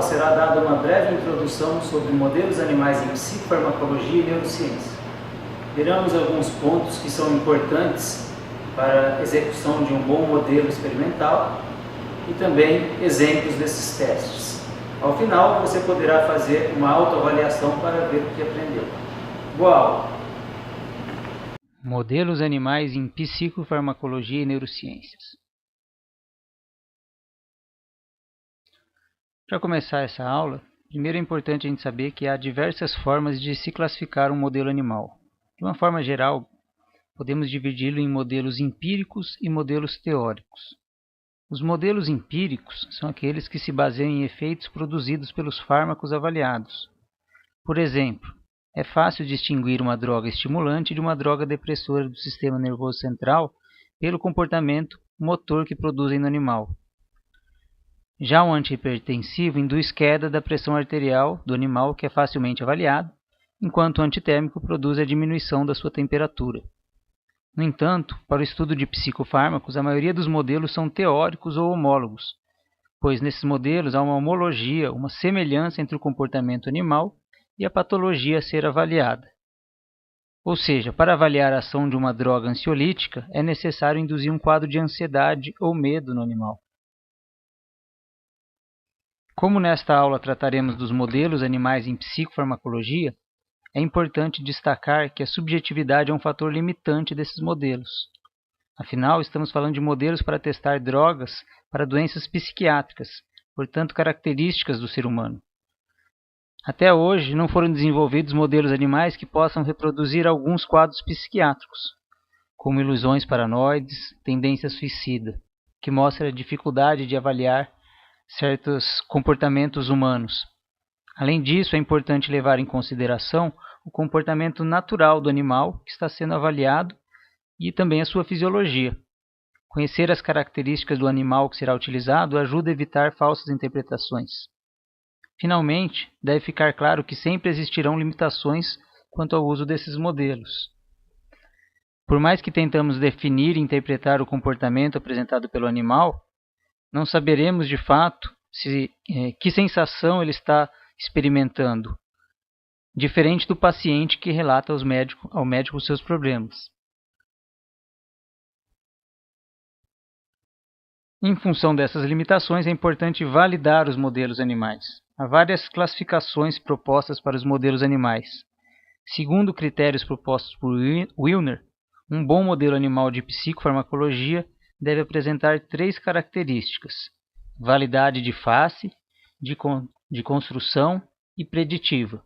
aula será dada uma breve introdução sobre modelos animais em psicofarmacologia e neurociência. Veremos alguns pontos que são importantes para a execução de um bom modelo experimental e também exemplos desses testes. Ao final, você poderá fazer uma autoavaliação para ver o que aprendeu. Boa aula! Modelos animais em psicofarmacologia e neurociências. Para começar essa aula, primeiro é importante a gente saber que há diversas formas de se classificar um modelo animal. De uma forma geral, podemos dividi-lo em modelos empíricos e modelos teóricos. Os modelos empíricos são aqueles que se baseiam em efeitos produzidos pelos fármacos avaliados. Por exemplo, é fácil distinguir uma droga estimulante de uma droga depressora do sistema nervoso central pelo comportamento motor que produzem no animal. Já o antihipertensivo induz queda da pressão arterial do animal, que é facilmente avaliado, enquanto o antitérmico produz a diminuição da sua temperatura. No entanto, para o estudo de psicofármacos, a maioria dos modelos são teóricos ou homólogos, pois nesses modelos há uma homologia, uma semelhança entre o comportamento animal e a patologia a ser avaliada. Ou seja, para avaliar a ação de uma droga ansiolítica, é necessário induzir um quadro de ansiedade ou medo no animal. Como nesta aula trataremos dos modelos animais em psicofarmacologia, é importante destacar que a subjetividade é um fator limitante desses modelos. Afinal, estamos falando de modelos para testar drogas para doenças psiquiátricas, portanto características do ser humano. Até hoje, não foram desenvolvidos modelos animais que possam reproduzir alguns quadros psiquiátricos, como ilusões paranoides, tendência suicida, que mostra a dificuldade de avaliar certos comportamentos humanos. Além disso, é importante levar em consideração o comportamento natural do animal que está sendo avaliado e também a sua fisiologia. Conhecer as características do animal que será utilizado ajuda a evitar falsas interpretações. Finalmente, deve ficar claro que sempre existirão limitações quanto ao uso desses modelos. Por mais que tentamos definir e interpretar o comportamento apresentado pelo animal, não saberemos de fato que sensação ele está experimentando, diferente do paciente que relata ao médico os seus problemas. Em função dessas limitações, é importante validar os modelos animais. Há várias classificações propostas para os modelos animais. Segundo critérios propostos por Wilner, um bom modelo animal de psicofarmacologia deve apresentar 3 características: validade de face, de construção e preditiva.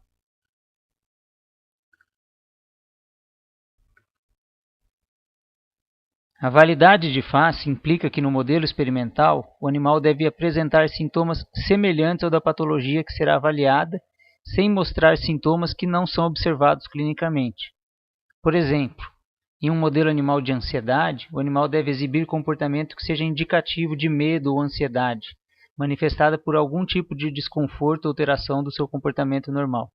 A validade de face implica que no modelo experimental o animal deve apresentar sintomas semelhantes ao da patologia que será avaliada, sem mostrar sintomas que não são observados clinicamente. Por exemplo, em um modelo animal de ansiedade, o animal deve exibir comportamento que seja indicativo de medo ou ansiedade, manifestada por algum tipo de desconforto ou alteração do seu comportamento normal.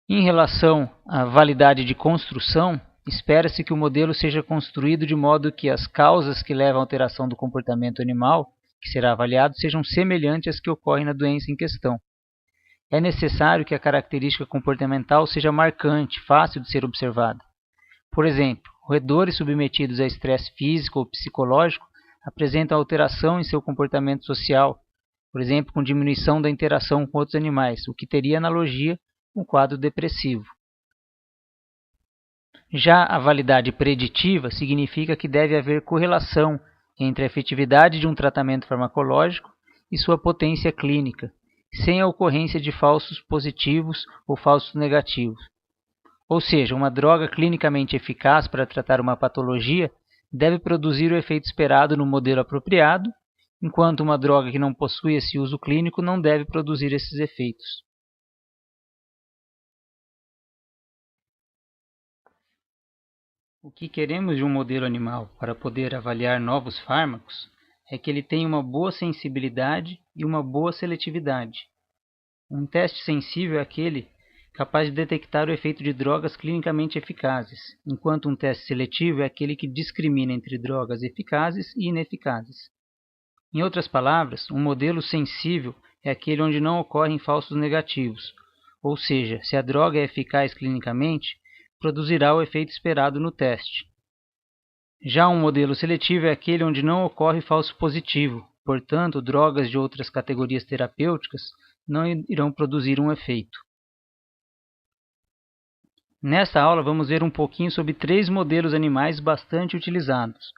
Em relação à validade de construção, espera-se que o modelo seja construído de modo que as causas que levam à alteração do comportamento animal, que será avaliado, sejam semelhantes às que ocorrem na doença em questão. É necessário que a característica comportamental seja marcante, fácil de ser observada. Por exemplo, roedores submetidos a estresse físico ou psicológico apresentam alteração em seu comportamento social, por exemplo, com diminuição da interação com outros animais, o que teria analogia com o quadro depressivo. Já a validade preditiva significa que deve haver correlação entre a efetividade de um tratamento farmacológico e sua potência clínica, sem a ocorrência de falsos positivos ou falsos negativos. Ou seja, uma droga clinicamente eficaz para tratar uma patologia deve produzir o efeito esperado no modelo apropriado, enquanto uma droga que não possui esse uso clínico não deve produzir esses efeitos. O que queremos de um modelo animal para poder avaliar novos fármacos é que ele tenha uma boa sensibilidade e uma boa seletividade. Um teste sensível é aquele capaz de detectar o efeito de drogas clinicamente eficazes, enquanto um teste seletivo é aquele que discrimina entre drogas eficazes e ineficazes. Em outras palavras, um modelo sensível é aquele onde não ocorrem falsos negativos, ou seja, se a droga é eficaz clinicamente, produzirá o efeito esperado no teste. Já um modelo seletivo é aquele onde não ocorre falso positivo, portanto, drogas de outras categorias terapêuticas não irão produzir um efeito. Nesta aula vamos ver um pouquinho sobre 3 modelos animais bastante utilizados.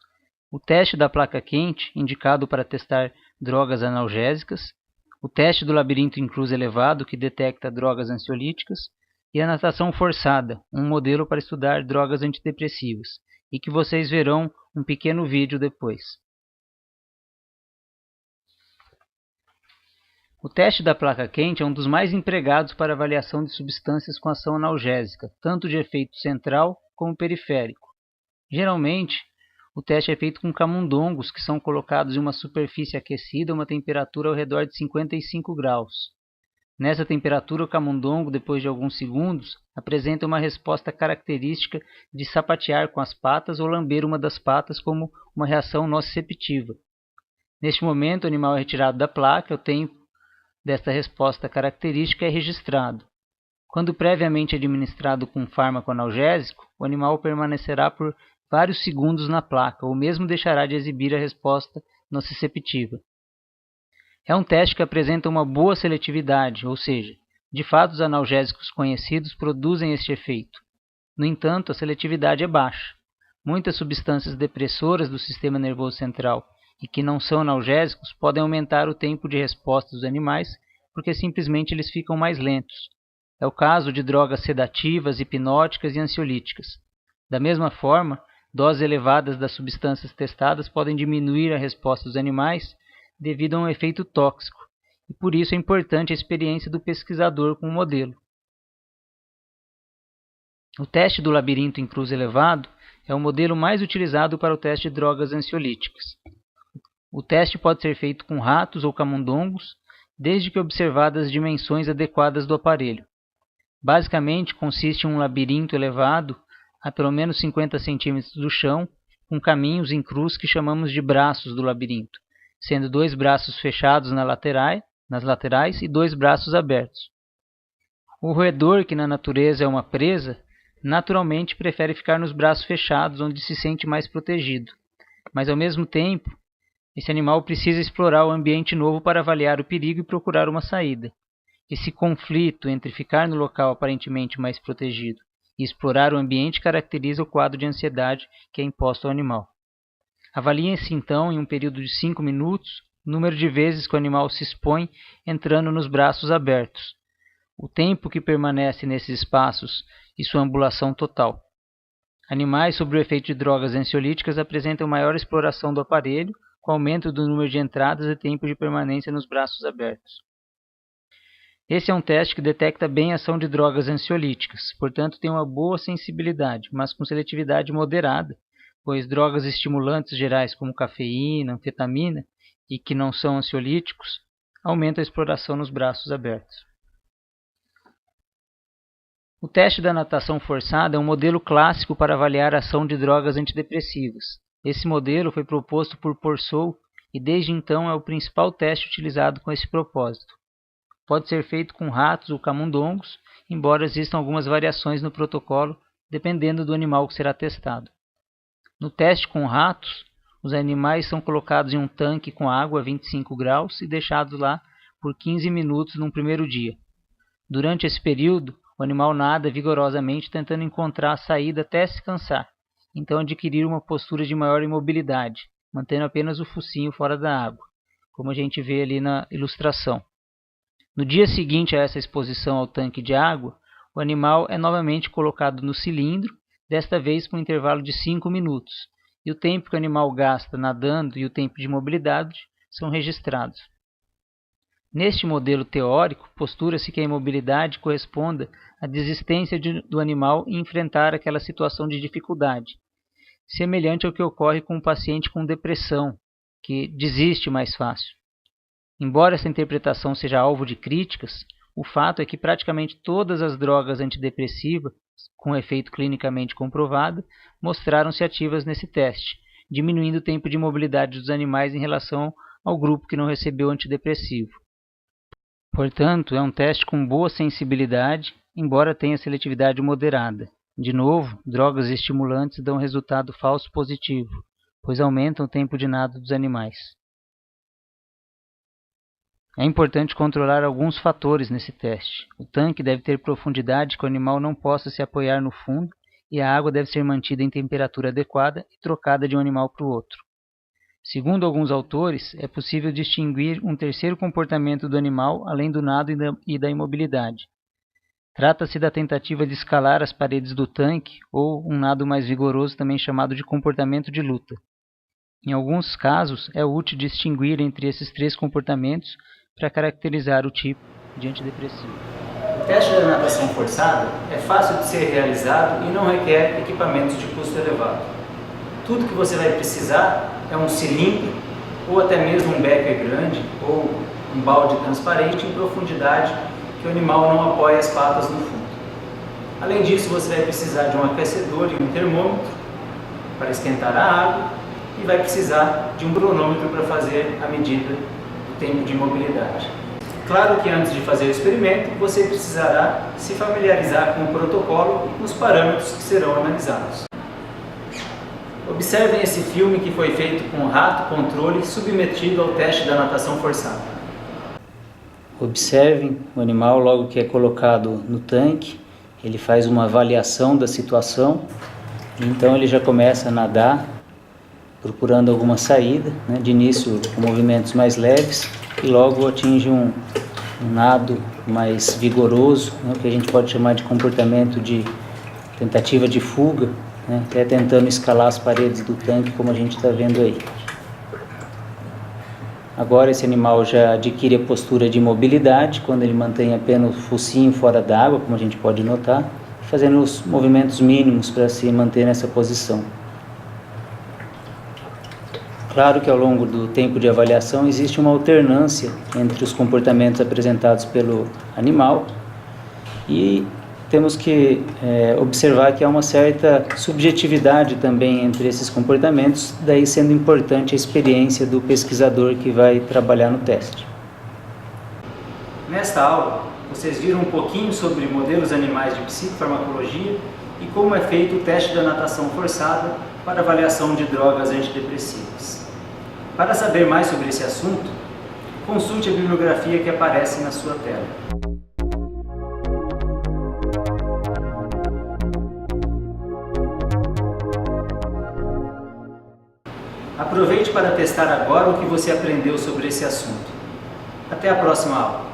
O teste da placa quente, indicado para testar drogas analgésicas, o teste do labirinto em cruz elevado, que detecta drogas ansiolíticas, e a natação forçada, um modelo para estudar drogas antidepressivas, e que vocês verão um pequeno vídeo depois. O teste da placa quente é um dos mais empregados para avaliação de substâncias com ação analgésica, tanto de efeito central como periférico. Geralmente, o teste é feito com camundongos que são colocados em uma superfície aquecida a uma temperatura ao redor de 55 graus. Nessa temperatura, o camundongo, depois de alguns segundos, apresenta uma resposta característica de sapatear com as patas ou lamber uma das patas como uma reação nociceptiva. Neste momento, o animal é retirado da placa, o tempo desta resposta característica é registrado. Quando previamente administrado com um fármaco analgésico, o animal permanecerá por vários segundos na placa, ou mesmo deixará de exibir a resposta nociceptiva. É um teste que apresenta uma boa seletividade, ou seja, de fato os analgésicos conhecidos produzem este efeito. No entanto, a seletividade é baixa. Muitas substâncias depressoras do sistema nervoso central e que não são analgésicos podem aumentar o tempo de resposta dos animais porque simplesmente eles ficam mais lentos. É o caso de drogas sedativas, hipnóticas e ansiolíticas. Da mesma forma, doses elevadas das substâncias testadas podem diminuir a resposta dos animais devido a um efeito tóxico, e por isso é importante a experiência do pesquisador com o modelo. O teste do labirinto em cruz elevado é o modelo mais utilizado para o teste de drogas ansiolíticas. O teste pode ser feito com ratos ou camundongos, desde que observadas as dimensões adequadas do aparelho. Basicamente, consiste em um labirinto elevado a pelo menos 50 centímetros do chão, com caminhos em cruz que chamamos de braços do labirinto, sendo 2 braços fechados nas laterais e 2 braços abertos. O roedor, que na natureza é uma presa, naturalmente prefere ficar nos braços fechados, onde se sente mais protegido. Mas, ao mesmo tempo, esse animal precisa explorar o ambiente novo para avaliar o perigo e procurar uma saída. Esse conflito entre ficar no local aparentemente mais protegido e explorar o ambiente caracteriza o quadro de ansiedade que é imposto ao animal. Avaliem-se então, em um período de 5 minutos, o número de vezes que o animal se expõe entrando nos braços abertos, o tempo que permanece nesses espaços e sua ambulação total. Animais sob o efeito de drogas ansiolíticas apresentam maior exploração do aparelho, com aumento do número de entradas e tempo de permanência nos braços abertos. Esse é um teste que detecta bem a ação de drogas ansiolíticas, portanto tem uma boa sensibilidade, mas com seletividade moderada, pois drogas estimulantes gerais como cafeína, anfetamina e que não são ansiolíticos aumentam a exploração nos braços abertos. O teste da natação forçada é um modelo clássico para avaliar a ação de drogas antidepressivas. Esse modelo foi proposto por Pourceau e desde então é o principal teste utilizado com esse propósito. Pode ser feito com ratos ou camundongos, embora existam algumas variações no protocolo, dependendo do animal que será testado. No teste com ratos, os animais são colocados em um tanque com água a 25 graus e deixados lá por 15 minutos num primeiro dia. Durante esse período, o animal nada vigorosamente tentando encontrar a saída até se cansar, então adquirir uma postura de maior imobilidade, mantendo apenas o focinho fora da água, como a gente vê ali na ilustração. No dia seguinte a essa exposição ao tanque de água, o animal é novamente colocado no cilindro, desta vez por um intervalo de 5 minutos, e o tempo que o animal gasta nadando e o tempo de mobilidade são registrados. Neste modelo teórico, postura-se que a imobilidade corresponda à desistência do animal em enfrentar aquela situação de dificuldade, semelhante ao que ocorre com um paciente com depressão, que desiste mais fácil. Embora essa interpretação seja alvo de críticas, o fato é que praticamente todas as drogas antidepressivas, com efeito clinicamente comprovado, mostraram-se ativas nesse teste, diminuindo o tempo de mobilidade dos animais em relação ao grupo que não recebeu antidepressivo. Portanto, é um teste com boa sensibilidade, embora tenha seletividade moderada. De novo, drogas estimulantes dão resultado falso positivo, pois aumentam o tempo de nado dos animais. É importante controlar alguns fatores nesse teste. O tanque deve ter profundidade que o animal não possa se apoiar no fundo e a água deve ser mantida em temperatura adequada e trocada de um animal para o outro. Segundo alguns autores, é possível distinguir um terceiro comportamento do animal além do nado e da imobilidade. Trata-se da tentativa de escalar as paredes do tanque ou um nado mais vigoroso também chamado de comportamento de luta. Em alguns casos, é útil distinguir entre esses três comportamentos para caracterizar o tipo de antidepressivo. O teste da natação forçada é fácil de ser realizado e não requer equipamentos de custo elevado. Tudo que você vai precisar é um cilindro ou até mesmo um becker grande ou um balde transparente em profundidade que o animal não apoie as patas no fundo. Além disso, você vai precisar de um aquecedor e um termômetro para esquentar a água e vai precisar de um cronômetro para fazer a medida do tempo de imobilidade. Claro que antes de fazer o experimento, você precisará se familiarizar com o protocolo e com os parâmetros que serão analisados. Observem esse filme que foi feito com um rato controle submetido ao teste da natação forçada. Observem o animal logo que é colocado no tanque, ele faz uma avaliação da situação, então ele já começa a nadar, procurando alguma saída, de início com movimentos mais leves, e logo atinge um nado mais vigoroso, o que a gente pode chamar de comportamento de tentativa de fuga, até tentando escalar as paredes do tanque, como a gente está vendo aí. Agora esse animal já adquire a postura de imobilidade, quando ele mantém apenas o focinho fora d'água, como a gente pode notar, fazendo os movimentos mínimos para se manter nessa posição. Claro que ao longo do tempo de avaliação existe uma alternância entre os comportamentos apresentados pelo animal e temos que observar que há uma certa subjetividade também entre esses comportamentos, daí sendo importante a experiência do pesquisador que vai trabalhar no teste. Nesta aula, vocês viram um pouquinho sobre modelos animais de psicofarmacologia e como é feito o teste da natação forçada para avaliação de drogas antidepressivas. Para saber mais sobre esse assunto, consulte a bibliografia que aparece na sua tela. Aproveite para testar agora o que você aprendeu sobre esse assunto. Até a próxima aula!